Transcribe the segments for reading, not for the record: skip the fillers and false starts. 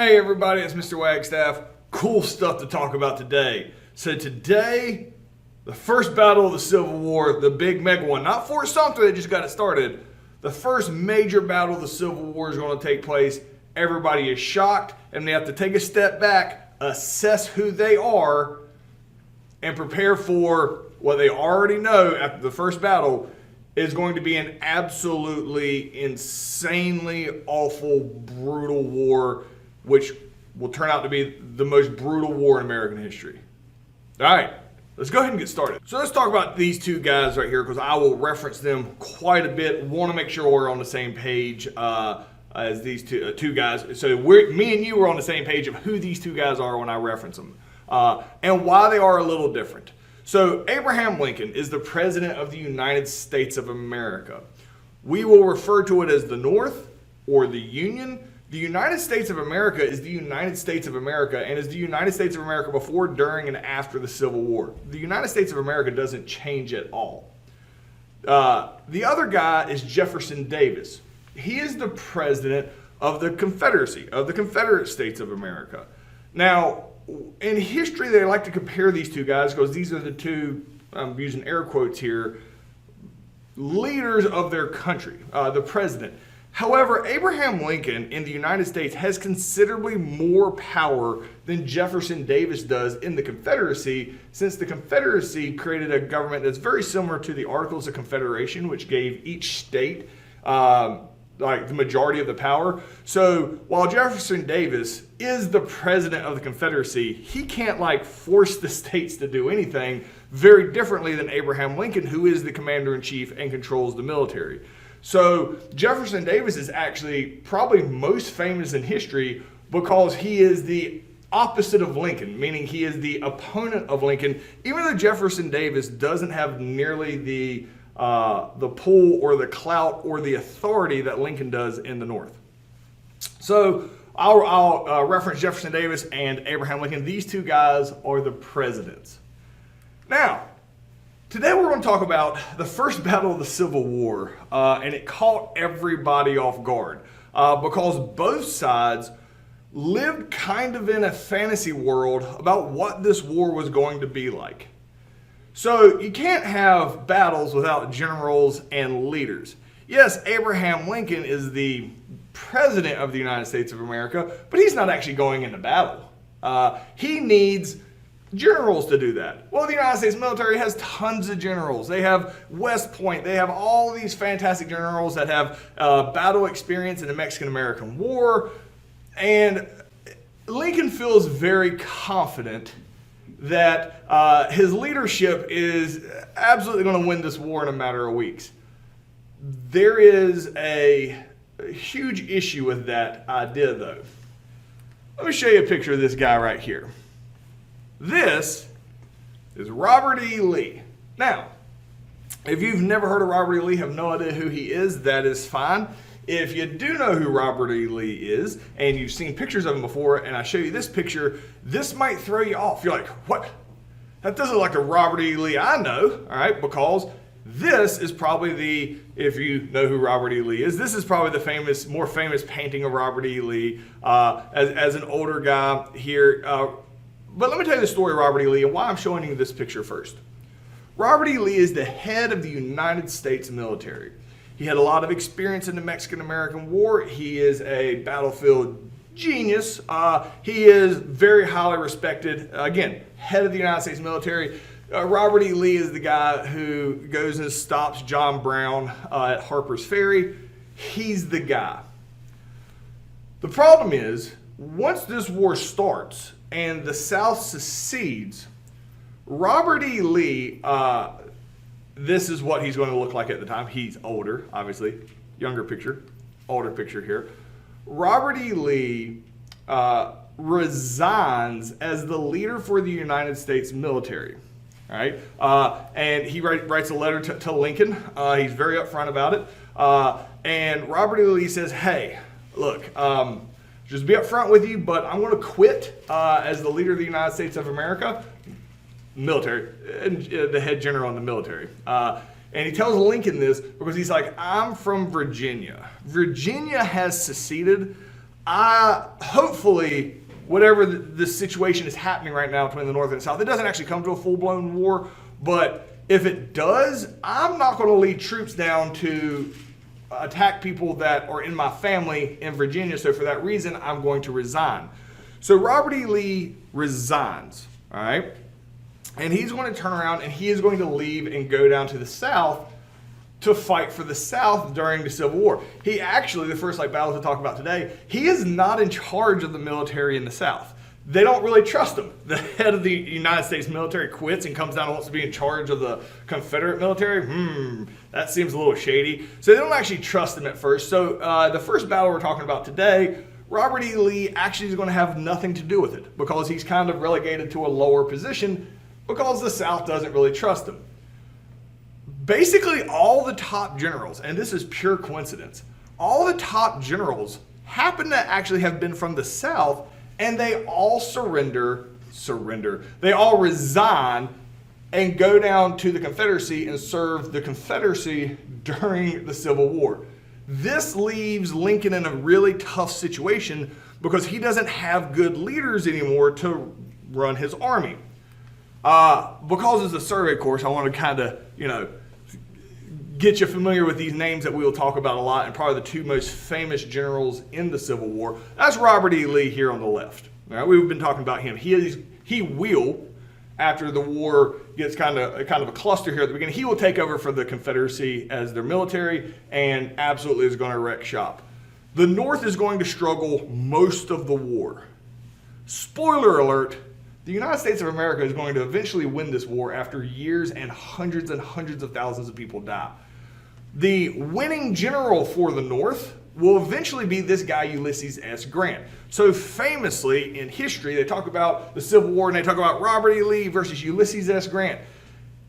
Hey everybody, it's Mr. Wagstaff. Cool stuff to talk about today. So today, the first battle of the Civil War, the big mega one, not Fort Sumter that just got it started. The first major battle of the Civil War is going to take place. Everybody is shocked and they have to take a step back, assess who they are, and prepare for what they already know after the first battle is going to be an absolutely insanely awful, brutal war, which will turn out to be the most brutal war in American history. All right, let's go ahead and get started. So let's talk about these two guys right here because I will reference them quite a bit. Want to make sure we're on the same page as these two guys. So me and you are on the same page of who these two guys are when I reference them and why they are a little different. So Abraham Lincoln is the President of the United States of America. We will refer to it as the North or the Union. The United States of America is the United States of America and is the United States of America before, during, and after the Civil War. The United States of America doesn't change at all. The other guy is Jefferson Davis. He is the President of the Confederacy, of the Confederate States of America. Now, in history, they like to compare these two guys because these are the two, I'm using air quotes here, leaders of their country, the president. However, Abraham Lincoln in the United States has considerably more power than Jefferson Davis does in the Confederacy, since the Confederacy created a government that's very similar to the Articles of Confederation, which gave each state like the majority of the power. So while Jefferson Davis is the president of the Confederacy, he can't like force the states to do anything, very differently than Abraham Lincoln, who is the commander-in-chief and controls the military. So Jefferson Davis is actually probably most famous in history because he is the opposite of Lincoln, meaning he is the opponent of Lincoln, even though Jefferson Davis doesn't have nearly the pull or the clout or the authority that Lincoln does in the North. So I'll reference Jefferson Davis and Abraham Lincoln. These two guys are the presidents. Now, today we're going to talk about the first battle of the Civil War, and it caught everybody off guard because both sides lived kind of in a fantasy world about what this war was going to be like. So you can't have battles without generals and leaders. Yes, Abraham Lincoln is the president of the United States of America, but he's not actually going into battle. He needs generals to do that. Well, the United States military has tons of generals. They have West Point. They have all these fantastic generals that have battle experience in the Mexican-American War. And Lincoln feels very confident that his leadership is absolutely going to win this war in a matter of weeks. There is a huge issue with that idea, though. Let me show you a picture of this guy right here. This is Robert E. Lee. Now, if you've never heard of Robert E. Lee, have no idea who he is, that is fine. If you do know who Robert E. Lee is, and you've seen pictures of him before, and I show you this picture, this might throw you off. You're like, what? That doesn't look like the Robert E. Lee I know, all right, because this is probably if you know who Robert E. Lee is, this is probably the more famous painting of Robert E. Lee as an older guy here. But let me tell you the story of Robert E. Lee and why I'm showing you this picture first. Robert E. Lee is the head of the United States military. He had a lot of experience in the Mexican-American War. He is a battlefield genius. He is very highly respected. Again, head of the United States military. Robert E. Lee is the guy who goes and stops John Brown at Harper's Ferry. He's the guy. The problem is, once this war starts and the South secedes, Robert E. Lee, this is what he's going to look like at the time. He's older, obviously. Younger picture, older picture here. Robert E. Lee resigns as the leader for the United States military. All right, and he writes a letter to Lincoln. He's very upfront about it. And Robert E. Lee says, hey, look, just be upfront with you, but I'm going to quit as the leader of the United States of America. Military, the head general in the military. And he tells Lincoln this because he's like, I'm from Virginia. Virginia has seceded. hopefully, whatever the situation is happening right now between the North and the South, it doesn't actually come to a full-blown war, but if it does, I'm not going to lead troops down to attack people that are in my family in Virginia, so for that reason, I'm going to resign. So Robert E. Lee resigns, all right? And he's going to turn around and he is going to leave and go down to the South to fight for the South during the Civil War. He actually, the first battle to talk about today, he is not in charge of the military in the South. They don't really trust him. The head of the United States military quits and comes down and wants to be in charge of the Confederate military. That seems a little shady. So they don't actually trust him at first. So the first battle we're talking about today, Robert E. Lee actually is going to have nothing to do with it because he's kind of relegated to a lower position because the South doesn't really trust him. Basically, all the top generals, and this is pure coincidence, all the top generals happen to actually have been from the South, and they all they all resign and go down to the Confederacy and serve the Confederacy during the Civil War. This leaves Lincoln in a really tough situation because he doesn't have good leaders anymore to run his army. Because it's a survey course, I want to kind of, get you familiar with these names that we will talk about a lot, and probably the two most famous generals in the Civil War. That's Robert E. Lee here on the left. All right, we've been talking about him. He will, after the war gets kind of a cluster here at the beginning, he will take over for the Confederacy as their military and absolutely is going to wreck shop. The North is going to struggle most of the war. Spoiler alert, the United States of America is going to eventually win this war after years and hundreds of thousands of people die. The winning general for the North will eventually be this guy, Ulysses S. Grant. So famously in history, they talk about the Civil War and they talk about Robert E. Lee versus Ulysses S. Grant.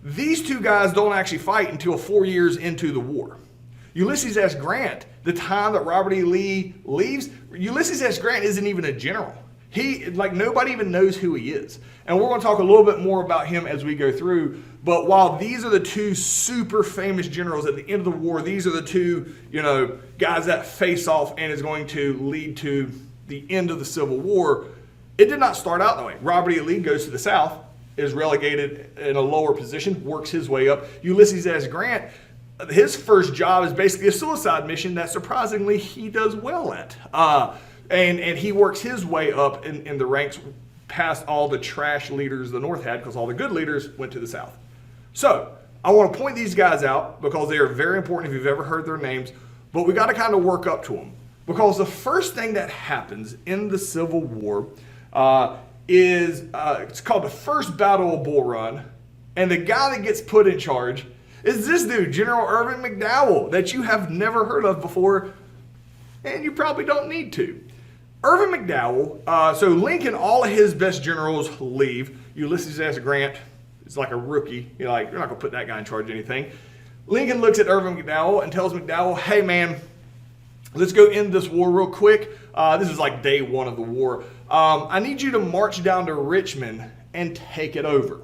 These two guys don't actually fight until 4 years into the war. Ulysses S. Grant, the time that Robert E. Lee leaves, Ulysses S. Grant isn't even a general. Nobody even knows who he is. And we're going to talk a little bit more about him as we go through. But while these are the two super famous generals at the end of the war, these are the two, guys that face off and is going to lead to the end of the Civil War. It did not start out that way. Robert E. Lee goes to the South, is relegated in a lower position, works his way up. Ulysses S. Grant, his first job is basically a suicide mission that surprisingly he does well at. And he works his way up in the ranks past all the trash leaders the North had because all the good leaders went to the South. So I want to point these guys out because they are very important if you've ever heard their names, but we got to kind of work up to them. Because the first thing that happens in the Civil War is it's called the First Battle of Bull Run, and the guy that gets put in charge is this dude, General Irvin McDowell, that you have never heard of before, and you probably don't need to. Irvin McDowell, so Lincoln, all of his best generals leave. Ulysses S. Grant is like a rookie. You're not going to put that guy in charge of anything. Lincoln looks at Irvin McDowell and tells McDowell, hey man, let's go end this war real quick. This is like day one of the war. I need you to march down to Richmond and take it over.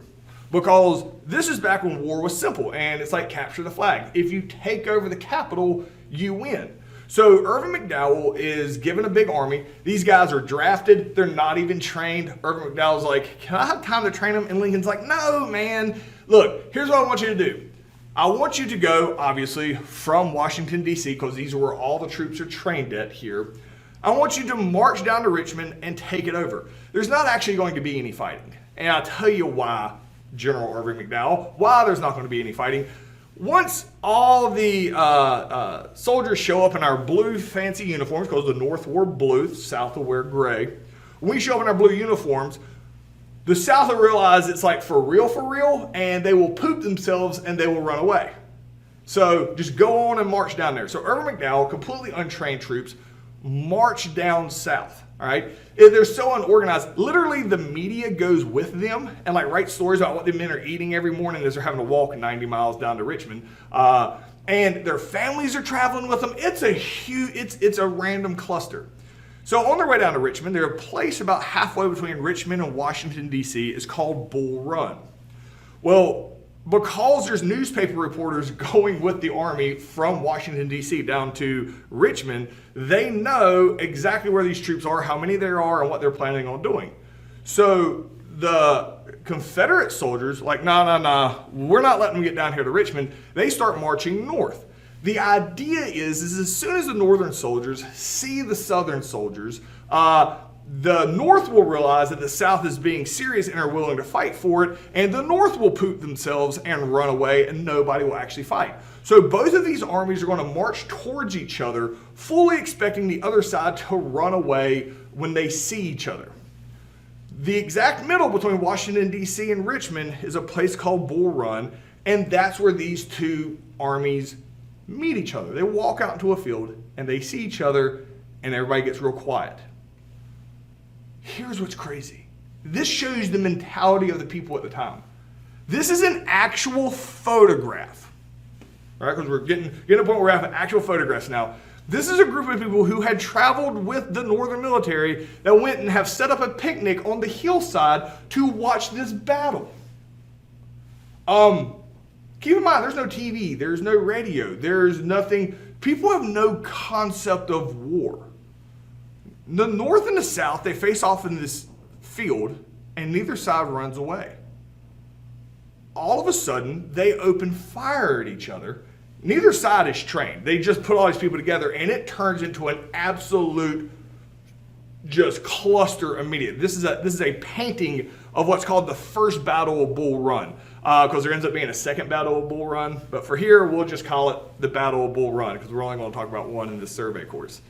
Because this is back when war was simple and it's like capture the flag. If you take over the capital, you win. So Irvin McDowell is given a big army. These guys are drafted. They're not even trained. Irvin McDowell's like, can I have time to train them? And Lincoln's like, no, man. Look, here's what I want you to do. I want you to go, obviously, from Washington, D.C., because these are where all the troops are trained at here. I want you to march down to Richmond and take it over. There's not actually going to be any fighting. And I'll tell you why, General Irvin McDowell, why there's not going to be any fighting. Once all the soldiers show up in our blue fancy uniforms, because the North wore blue, the South will wear gray. When we show up in our blue uniforms, the South will realize it's like for real, and they will poop themselves and they will run away. So just go on and march down there. So Irvin McDowell, completely untrained troops, march down south. All right, they're so unorganized. Literally, the media goes with them and writes stories about what the men are eating every morning as they're having to walk 90 miles down to Richmond. And their families are traveling with them. It's a huge, it's a random cluster. So on their way down to Richmond, they're a place about halfway between Richmond and Washington, D.C. It's called Bull Run. Well, because there's newspaper reporters going with the army from Washington, D.C. down to Richmond, they know exactly where these troops are, how many there are, and what they're planning on doing. So the Confederate soldiers, like, nah, we're not letting them get down here to Richmond. They start marching north. The idea is as soon as the Northern soldiers see the Southern soldiers, the North will realize that the South is being serious and are willing to fight for it, and the North will poop themselves and run away, and nobody will actually fight. So both of these armies are going to march towards each other, fully expecting the other side to run away when they see each other. The exact middle between Washington, D.C. and Richmond is a place called Bull Run, and that's where these two armies meet each other. They walk out into a field, and they see each other, and everybody gets real quiet. Here's what's crazy. This shows the mentality of the people at the time. This is an actual photograph, right? Because we're getting to a point where we have actual photographs now. This is a group of people who had traveled with the Northern military that went and have set up a picnic on the hillside to watch this battle. Keep in mind, there's no TV, there's no radio, there's nothing. People have no concept of war. The North and the South, they face off in this field, and neither side runs away. All of a sudden, they open fire at each other. Neither side is trained. They just put all these people together, and it turns into an absolute just cluster immediately. This is a painting of what's called the First Battle of Bull Run, because there ends up being a second Battle of Bull Run. But for here, we'll just call it the Battle of Bull Run, because we're only going to talk about one in this survey course.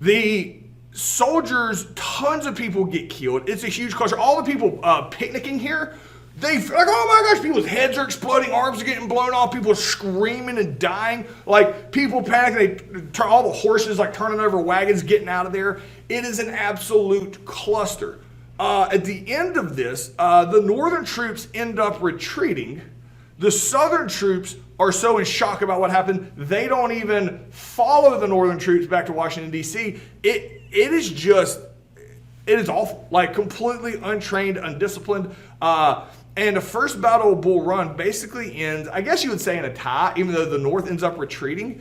The soldiers, tons of people get killed. It's a huge cluster. All the people picnicking here, they like, oh my gosh, people's heads are exploding, arms are getting blown off, people are screaming and dying. Like, people panicking, all the horses like turning over wagons, getting out of there. It is an absolute cluster. At the end of this, the Northern troops end up retreating. The Southern troops are so in shock about what happened, they don't even follow the Northern troops back to Washington, D.C. It is awful, like completely untrained, undisciplined. And the First Battle of Bull Run basically ends, I guess you would say, in a tie, even though the North ends up retreating.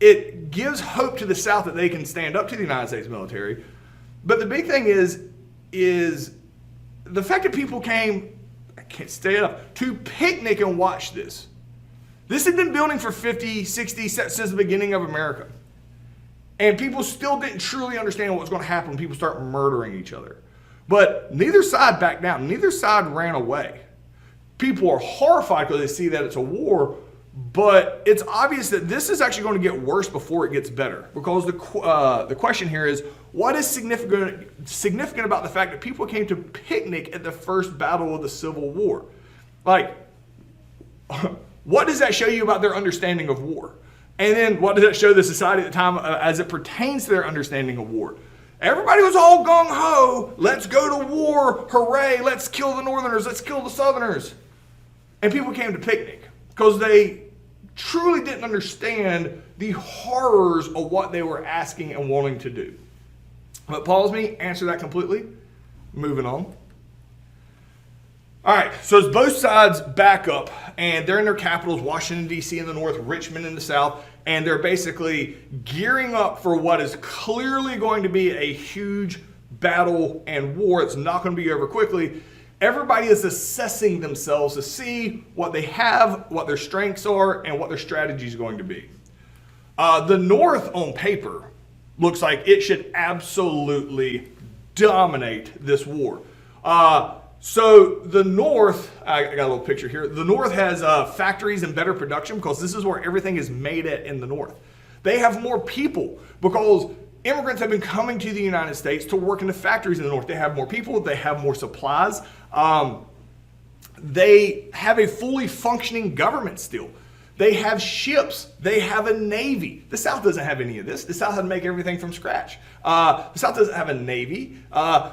It gives hope to the South that they can stand up to the United States military. But the big thing is the fact that people came, I can't stay up, to picnic and watch this. This had been building for 50, 60, since the beginning of America. And people still didn't truly understand what was going to happen when people start murdering each other. But neither side backed down. Neither side ran away. People are horrified because they see that it's a war, but it's obvious that this is actually going to get worse before it gets better. Because the question here is, what is significant about the fact that people came to picnic at the first battle of the Civil War? Like, what does that show you about their understanding of war? And then what does that show the society at the time as it pertains to their understanding of war? Everybody was all gung-ho. Let's go to war. Hooray. Let's kill the Northerners. Let's kill the Southerners. And people came to picnic because they truly didn't understand the horrors of what they were asking and wanting to do. But pause me, answer that completely. Moving on. All right, so as both sides back up, and they're in their capitals, Washington, D.C. in the north, Richmond in the south, and they're basically gearing up for what is clearly going to be a huge battle and war. It's not going to be over quickly. Everybody is assessing themselves to see what they have, what their strengths are, and what their strategy is going to be. The North, on paper, looks like it should absolutely dominate this war. So the North, I got a little picture here. The North has factories and better production because this is where everything is made at in the North. They have more people because immigrants have been coming to the United States to work in the factories in the North. They have more people. They have more supplies. They have a fully functioning government still. They have ships. They have a navy. The South doesn't have any of this. The South had to make everything from scratch. The South doesn't have a navy.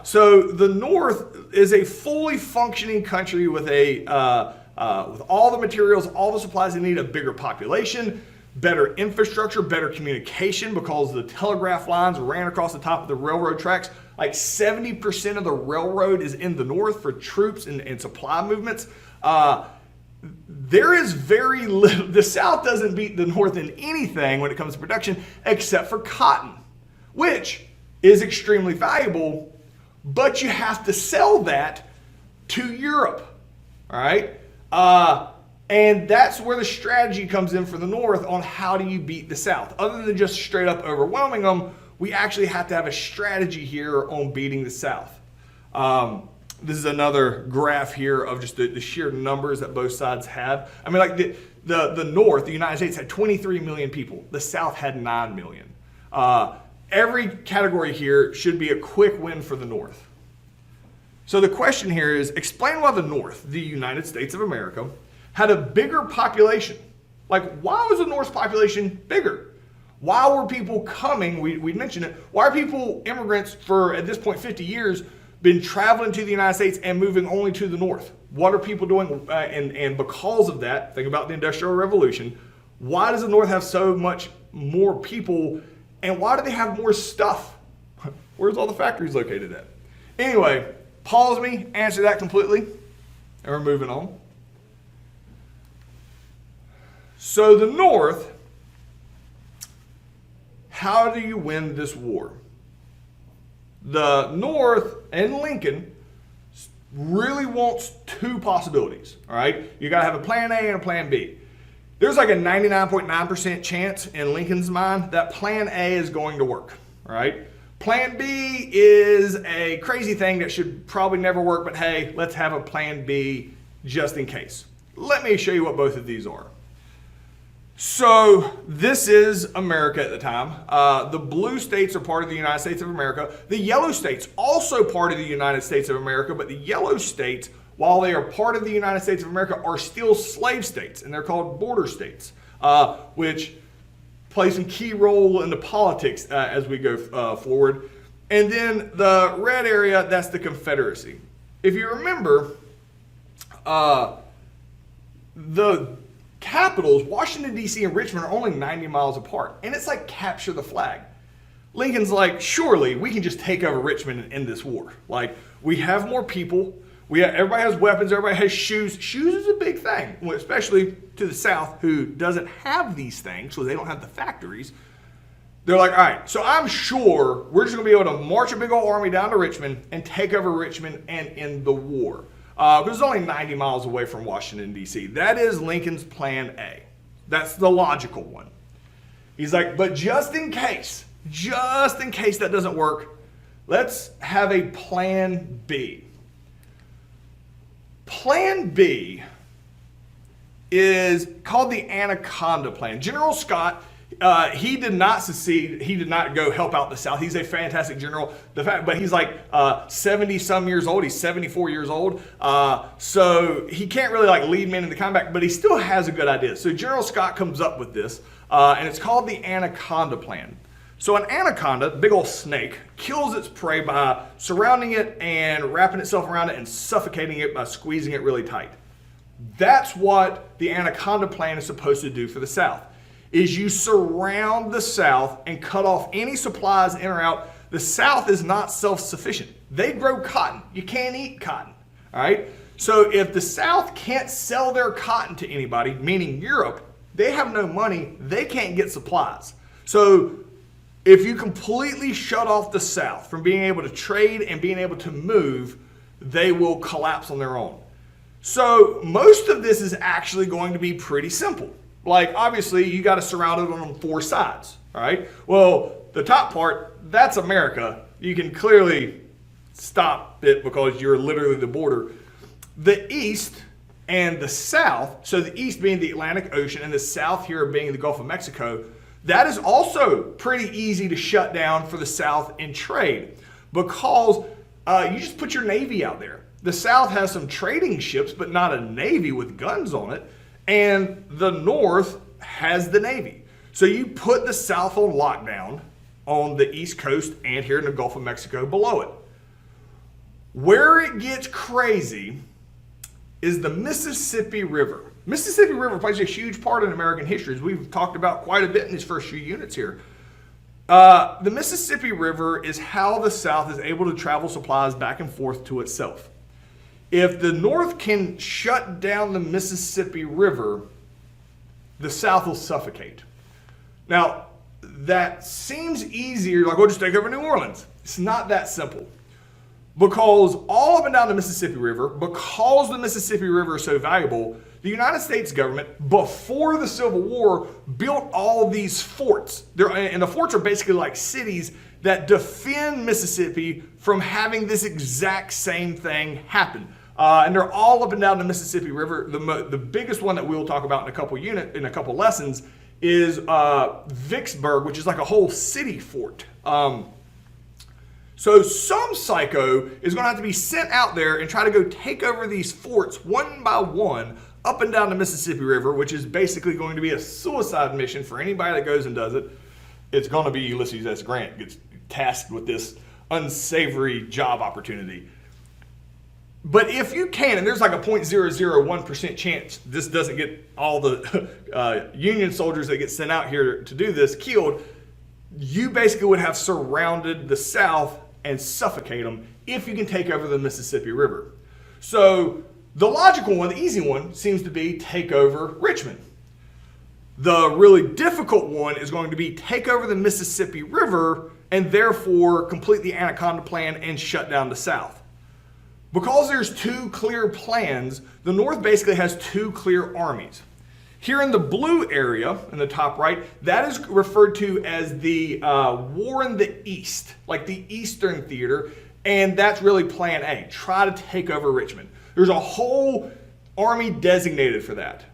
So the North is a fully functioning country with with all the materials, all the supplies they need, a bigger population, better infrastructure, better communication because the telegraph lines ran across the top of the railroad tracks. Like 70% of the railroad is in the North for troops and supply movements. There is very little, the South doesn't beat the North in anything when it comes to production except for cotton, which is extremely valuable, but you have to sell that to Europe, all right? And that's where the strategy comes in for the North on how do you beat the South. Other than just straight up overwhelming them, we actually have to have a strategy here on beating the South. This is another graph here of just the sheer numbers that both sides have. I mean, like the North, the United States, had 23 million people. The South had 9 million. Every category here should be a quick win for the North. So the question here is, explain why the North, the United States of America, had a bigger population. Like, why was the North's population bigger? Why were people coming? We mentioned it. Why are people, immigrants, for at this point 50 years, been traveling to the United States and moving only to the North? What are people doing? And because of that, think about the Industrial Revolution. Why does the North have so much more people? And why do they have more stuff? Where's all the factories located at? Anyway, pause me, answer that completely, and we're moving on. So the North, how do you win this war? The North and Lincoln really wants two possibilities, all right? You got to have a plan A and a plan B. There's like a 99.9% chance in Lincoln's mind that plan A is going to work, all right? Plan B is a crazy thing that should probably never work, but hey, let's have a plan B just in case. Let me show you what both of these are. So this is America at the time. The blue states are part of the United States of America. The yellow states also part of the United States of America, but the yellow states, while they are part of the United States of America, are still slave states, and they're called border states, which play some key role in the politics as we go forward. And then the red area, that's the Confederacy. If you remember, the capitals, Washington, D.C. and Richmond, are only 90 miles apart. And it's like capture the flag. Lincoln's like, surely we can just take over Richmond and end this war. Like, we have more people. Everybody has weapons. Everybody has shoes. Shoes is a big thing, especially to the South, who doesn't have these things, so they don't have the factories. They're like, all right, so I'm sure we're just going to be able to march a big old army down to Richmond and take over Richmond and end the war. Because it's only 90 miles away from Washington, D.C. That is Lincoln's plan A. That's the logical one. He's like, but just in case that doesn't work, let's have a plan B. Plan B is called the Anaconda Plan. General Scott, he did not secede. He did not go help out the South. He's a fantastic general. But he's like 70 some years old. He's 74 years old. So he can't really like lead men into combat, but he still has a good idea. So General Scott comes up with this, and it's called the Anaconda Plan. So an anaconda, big old snake, kills its prey by surrounding it and wrapping itself around it and suffocating it by squeezing it really tight. That's what the Anaconda Plan is supposed to do for the South, is you surround the South and cut off any supplies in or out. The South is not self-sufficient. They grow cotton. You can't eat cotton, all right? So if the South can't sell their cotton to anybody, meaning Europe, they have no money, they can't get supplies. So if you completely shut off the South from being able to trade and being able to move, they will collapse on their own. So most of this is actually going to be pretty simple. Like, obviously, you got to surround it on 4 sides, all right? Well, the top part, that's America. You can clearly stop it because you're literally the border. The East and the South, so the East being the Atlantic Ocean and the South here being the Gulf of Mexico, that is also pretty easy to shut down for the South in trade because you just put your Navy out there. The South has some trading ships, but not a Navy with guns on it. And the North has the Navy. So you put the South on lockdown on the East Coast and here in the Gulf of Mexico below it. Where it gets crazy is the Mississippi River. Mississippi River plays a huge part in American history, as we've talked about quite a bit in these first few units here. The Mississippi River is how the South is able to travel supplies back and forth to itself. if the North can shut down the Mississippi River, the South will suffocate. Now, that seems easier, like we'll just take over New Orleans. It's not that simple. Because all up and down the Mississippi River, because the Mississippi River is so valuable, the United States government, before the Civil War, built all these forts. And the forts are basically like cities that defend Mississippi from having this exact same thing happen. And they're all up and down the Mississippi River. The biggest one that we'll talk about in a couple lessons is Vicksburg, which is like a whole city fort. So some psycho is going to have to be sent out there and try to go take over these forts one by one up and down the Mississippi River, which is basically going to be a suicide mission for anybody that goes and does it. It's going to be Ulysses S. Grant gets tasked with this unsavory job opportunity. But if you can, and there's like a 0.001% chance this doesn't get all the Union soldiers that get sent out here to do this killed, you basically would have surrounded the South and suffocate them if you can take over the Mississippi River. So the logical one, the easy one, seems to be take over Richmond. The really difficult one is going to be take over the Mississippi River and therefore complete the Anaconda Plan and shut down the South. Because there's two clear plans, the North basically has two clear armies. Here in the blue area, in the top right, that is referred to as the War in the East, like the Eastern Theater, and that's really Plan A, try to take over Richmond. There's a whole army designated for that.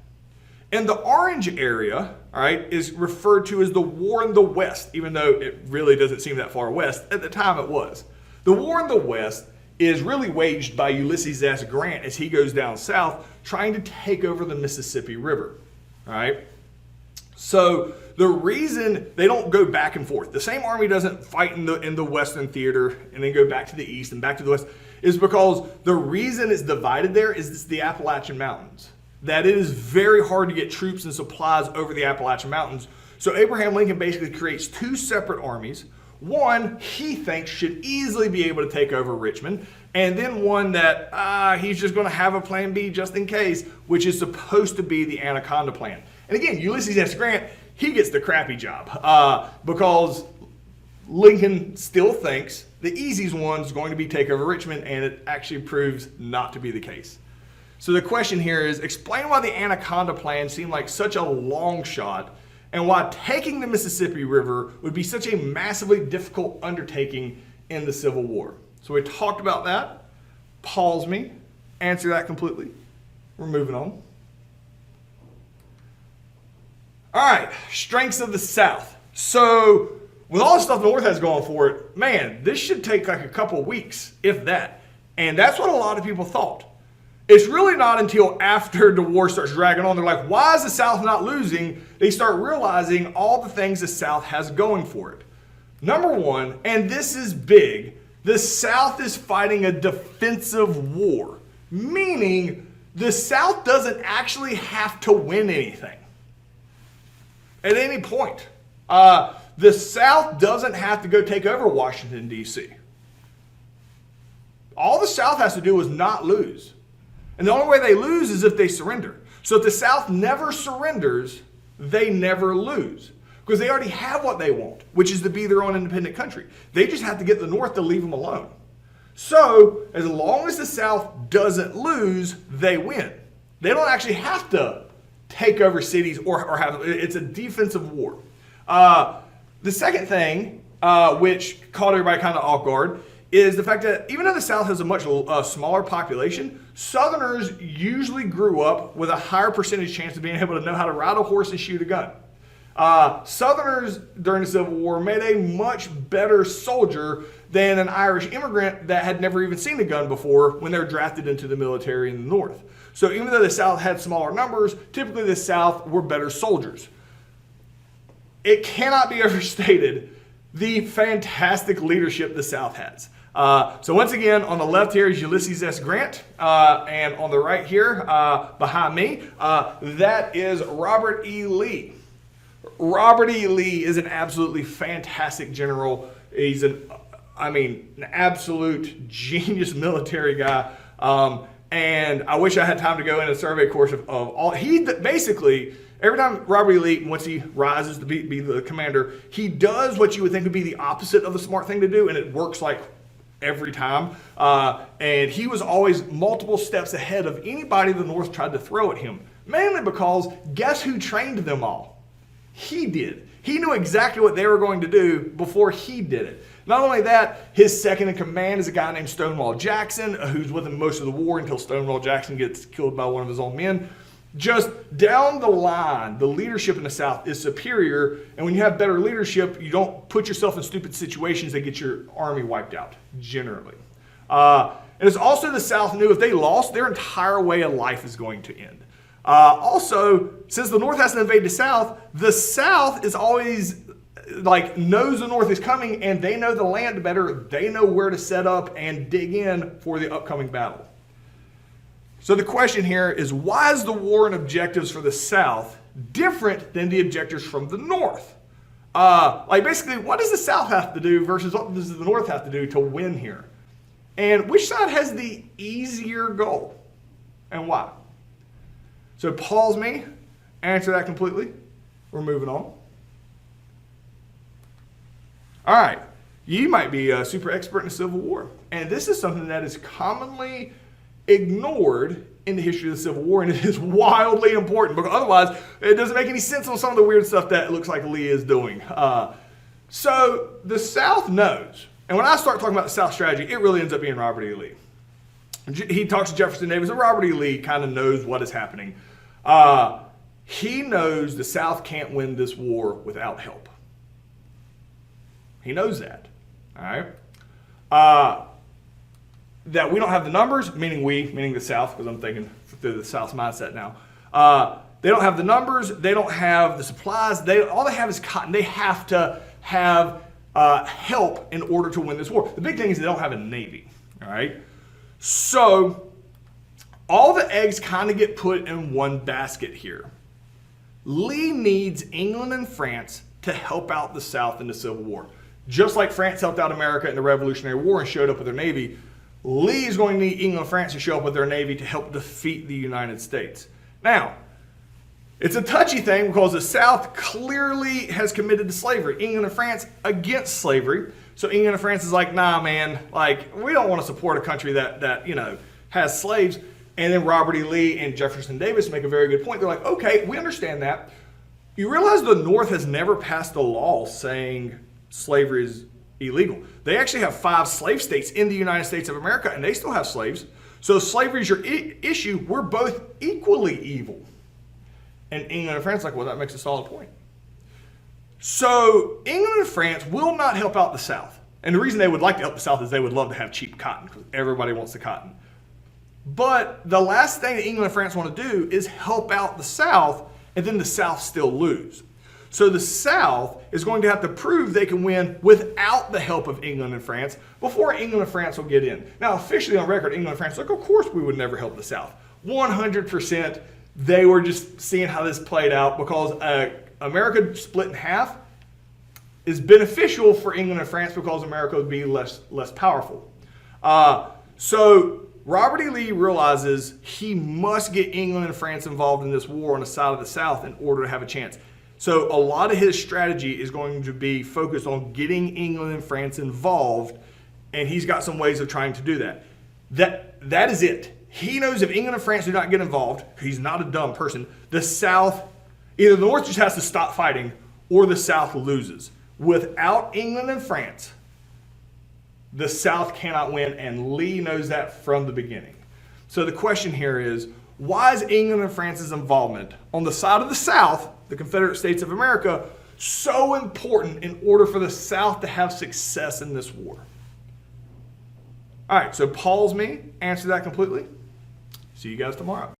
And the orange area, all right, is referred to as the War in the West, even though it really doesn't seem that far west. At the time it was. The War in the West is really waged by Ulysses S. Grant as he goes down south trying to take over the Mississippi River. All right. So the reason they don't go back and forth, the same army doesn't fight in the Western Theater and then go back to the East and back to the West, is because the reason it's divided there is it's the Appalachian Mountains. That it is very hard to get troops and supplies over the Appalachian Mountains. So Abraham Lincoln basically creates two separate armies. One he thinks should easily be able to take over Richmond, and then one that he's just going to have a plan B just in case, which is supposed to be the Anaconda Plan. And again, Ulysses S. Grant, he gets the crappy job because Lincoln still thinks the easiest one's going to be take over Richmond, and it actually proves not to be the case. So the question here is, explain why the Anaconda Plan seemed like such a long shot and why taking the Mississippi River would be such a massively difficult undertaking in the Civil War. So we talked about that. Pause me. Answer that completely. We're moving on. All right, strengths of the South. So with all the stuff the North has going for it, man, this should take like a couple weeks, if that. And that's what a lot of people thought. It's really not until after the war starts dragging on, they're like, why is the South not losing? They start realizing all the things the South has going for it. Number one, and this is big, the South is fighting a defensive war, meaning the South doesn't actually have to win anything at any point. The South doesn't have to go take over Washington, D.C. All the South has to do is not lose. And the only way they lose is if they surrender. So if the South never surrenders, they never lose. Because they already have what they want, which is to be their own independent country. They just have to get the North to leave them alone. So as long as the South doesn't lose, they win. They don't actually have to take over cities or have, it's a defensive war. The second thing, which caught everybody kind of off guard, is the fact that even though the South has a much smaller population, Southerners usually grew up with a higher percentage chance of being able to know how to ride a horse and shoot a gun. Southerners during the Civil War made a much better soldier than an Irish immigrant that had never even seen a gun before when they were drafted into the military in the North. So even though the South had smaller numbers, typically the South were better soldiers. It cannot be overstated the fantastic leadership the South has. So once again, on the left here is Ulysses S. Grant, and on the right here, behind me, that is Robert E. Lee. Robert E. Lee is an absolutely fantastic general. He's an absolute genius military guy. And I wish I had time to go in a survey course of all. He basically, every time Robert E. Lee, once he rises to be the commander, he does what you would think would be the opposite of the smart thing to do, and it works like every time. And he was always multiple steps ahead of anybody the North tried to throw at him. Mainly because guess who trained them all? He did. He knew exactly what they were going to do before he did it. Not only that, his second in command is a guy named Stonewall Jackson, who's with him most of the war until Stonewall Jackson gets killed by one of his own men. Just down the line, the leadership in the South is superior, and when you have better leadership, you don't put yourself in stupid situations that get your army wiped out, generally. And it's also the South knew if they lost, their entire way of life is going to end. Also, since the North has to invade the South is always like knows the North is coming, and they know the land better. They know where to set up and dig in for the upcoming battle. So the question here is, why is the war and objectives for the South different than the objectives from the North? Like basically, what does the South have to do versus what does the North have to do to win here? And which side has the easier goal and why? So pause me, answer that completely. We're moving on. All right, you might be a super expert in the Civil War, and this is something that is commonly ignored in the history of the Civil War, and it is wildly important because otherwise it doesn't make any sense on some of the weird stuff that it looks like Lee is doing. So the South knows, and when I start talking about the South strategy, it really ends up being Robert E. Lee. He talks to Jefferson Davis, and Robert E. Lee kind of knows what is happening. He knows the South can't win this war without help. He knows that, all right? That we don't have the numbers, meaning the South, because I'm thinking through the South's mindset now. They don't have the numbers. They don't have the supplies. All they have is cotton. They have to have help in order to win this war. The big thing is they don't have a navy, all right? So all the eggs kind of get put in one basket here. Lee needs England and France to help out the South in the Civil War. Just like France helped out America in the Revolutionary War and showed up with their navy, Lee is going to need England and France to show up with their navy to help defeat the United States. Now, it's a touchy thing because the South clearly has committed to slavery. England and France against slavery. So England and France is like, nah, man, like we don't want to support a country that has slaves. And then Robert E. Lee and Jefferson Davis make a very good point. They're like, okay, we understand that. You realize the North has never passed a law saying slavery is illegal. They actually have 5 slave states in the United States of America, and they still have slaves. So slavery is your issue. We're both equally evil. And England and France are like, well, that makes a solid point. So England and France will not help out the South. And the reason they would like to help the South is they would love to have cheap cotton because everybody wants the cotton. But the last thing that England and France want to do is help out the South, and then the South still lose. So the South is going to have to prove they can win without the help of England and France before England and France will get in. Now, officially on record, England and France are like, of course we would never help the South. 100%, they were just seeing how this played out because America split in half is beneficial for England and France because America would be less powerful. So Robert E. Lee realizes he must get England and France involved in this war on the side of the South in order to have a chance. So a lot of his strategy is going to be focused on getting England and France involved, and he's got some ways of trying to do that. That is it. He knows if England and France do not get involved, he's not a dumb person, the South, either the North just has to stop fighting or the South loses. Without England and France, the South cannot win, and Lee knows that from the beginning. So the question here is, why is England and France's involvement on the side of the South, the Confederate States of America, so important in order for the South to have success in this war? All right, so pause me, answer that completely. See you guys tomorrow.